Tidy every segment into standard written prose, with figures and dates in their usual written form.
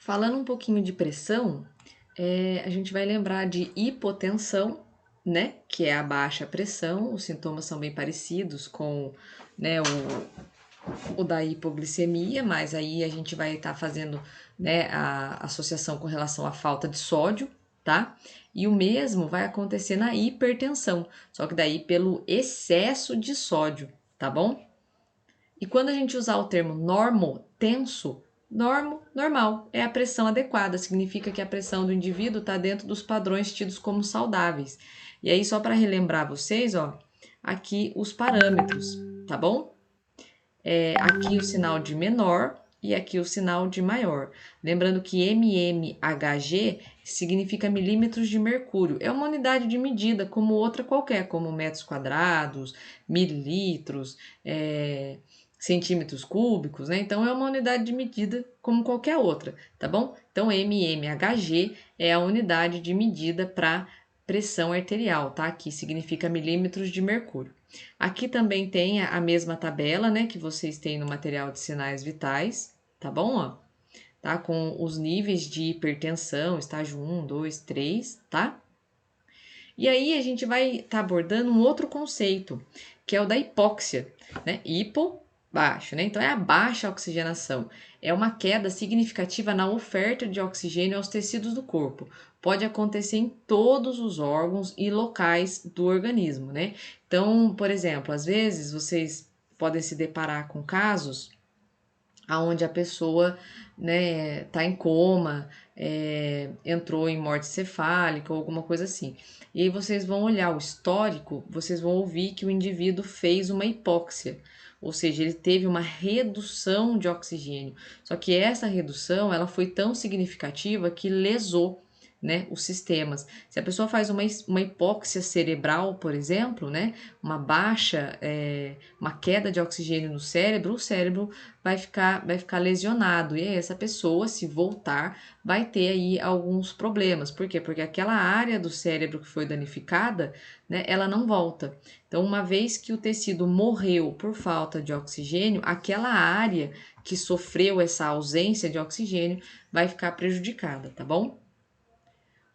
Falando um pouquinho de pressão, a gente vai lembrar de hipotensão, né? Que é a baixa pressão. Os sintomas são bem parecidos com, né, o da hipoglicemia, mas aí a gente vai estar fazendo, né, a associação com relação à falta de sódio, tá? E o mesmo vai acontecer na hipertensão, só que daí pelo excesso de sódio, tá bom? E quando a gente usar o termo normotenso, normal, é a pressão adequada, significa que a pressão do indivíduo está dentro dos padrões tidos como saudáveis. E aí, só para relembrar vocês, ó, aqui os parâmetros, tá bom? Aqui o sinal de menor e aqui o sinal de maior. Lembrando que mmHg significa milímetros de mercúrio. É uma unidade de medida como outra qualquer, como metros quadrados, mililitros, centímetros cúbicos, né? Então é uma unidade de medida como qualquer outra, tá bom? Então mmHg é a unidade de medida para pressão arterial, tá? Aqui significa milímetros de mercúrio. Aqui também tem a mesma tabela, né, que vocês têm no material de sinais vitais, tá bom? Ó? Tá? Com os níveis de hipertensão, estágio 1, 2, 3, tá? E aí a gente vai estar abordando um outro conceito, que é o da hipóxia, né? Hipo, baixo, né? Então é a baixa oxigenação. É uma queda significativa na oferta de oxigênio aos tecidos do corpo. Pode acontecer em todos os órgãos e locais do organismo, né? Então, por exemplo, às vezes vocês podem se deparar com casos aonde a pessoa, né, tá em coma, entrou em morte cefálica ou alguma coisa assim. E aí vocês vão olhar o histórico, vocês vão ouvir que o indivíduo fez uma hipóxia, ou seja, ele teve uma redução de oxigênio. Só que essa redução, ela foi tão significativa que lesou, né, os sistemas. Se a pessoa faz uma hipóxia cerebral, por exemplo, né, uma baixa, uma queda de oxigênio no cérebro, o cérebro vai ficar lesionado. E aí essa pessoa, se voltar, vai ter aí alguns problemas. Por quê? Porque aquela área do cérebro que foi danificada, né, ela não volta. Então, uma vez que o tecido morreu por falta de oxigênio, aquela área que sofreu essa ausência de oxigênio vai ficar prejudicada, tá bom?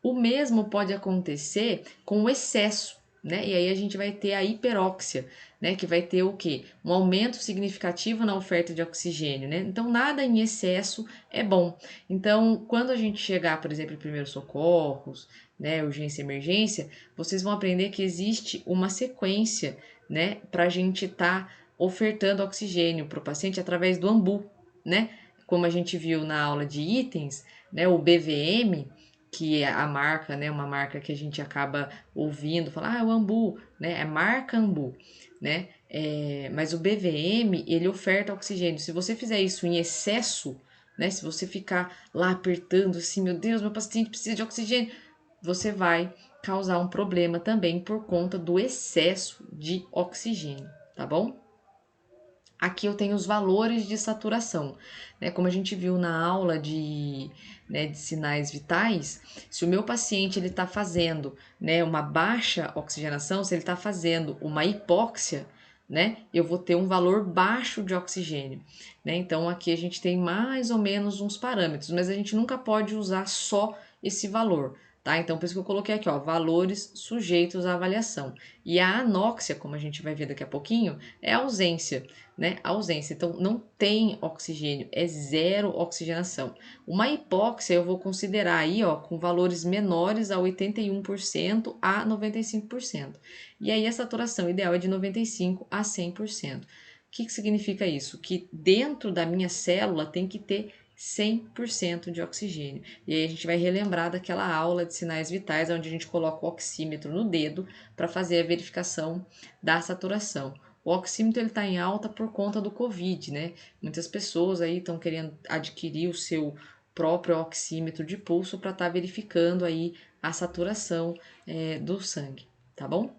O mesmo pode acontecer com o excesso, né? E aí a gente vai ter a hiperóxia, né? Que vai ter o quê? Um aumento significativo na oferta de oxigênio, né? Então, nada em excesso é bom. Então, quando a gente chegar, por exemplo, em primeiros socorros, né? Urgência e emergência, vocês vão aprender que existe uma sequência, né? Para a gente estar ofertando oxigênio para o paciente através do AMBU, né? Como a gente viu na aula de itens, né? O BVM, que é a marca, né, uma marca que a gente acaba ouvindo falar, o Ambu, né, é marca Ambu, né, mas o BVM, ele oferta oxigênio. Se você fizer isso em excesso, né, se você ficar lá apertando assim, meu Deus, meu paciente precisa de oxigênio, você vai causar um problema também por conta do excesso de oxigênio, tá bom? Aqui eu tenho os valores de saturação, né? Como a gente viu na aula de sinais vitais, se o meu paciente ele está fazendo, né, uma baixa oxigenação, se ele está fazendo uma hipóxia, né, eu vou ter um valor baixo de oxigênio, né? Então aqui a gente tem mais ou menos uns parâmetros, mas a gente nunca pode usar só esse valor. Tá? Então, por isso que eu coloquei aqui, ó, valores sujeitos à avaliação. E a anóxia, como a gente vai ver daqui a pouquinho, é a ausência, né? A ausência. Então, não tem oxigênio, é zero oxigenação. Uma hipóxia eu vou considerar aí, ó, com valores menores a 81% a 95%. E aí a saturação ideal é de 95% a 100%. O que significa isso? Que dentro da minha célula tem que ter 100% de oxigênio. E aí a gente vai relembrar daquela aula de sinais vitais, onde a gente coloca o oxímetro no dedo para fazer a verificação da saturação. O oxímetro está em alta por conta do Covid, né? Muitas pessoas aí estão querendo adquirir o seu próprio oxímetro de pulso para estar verificando aí a saturação do sangue, tá bom?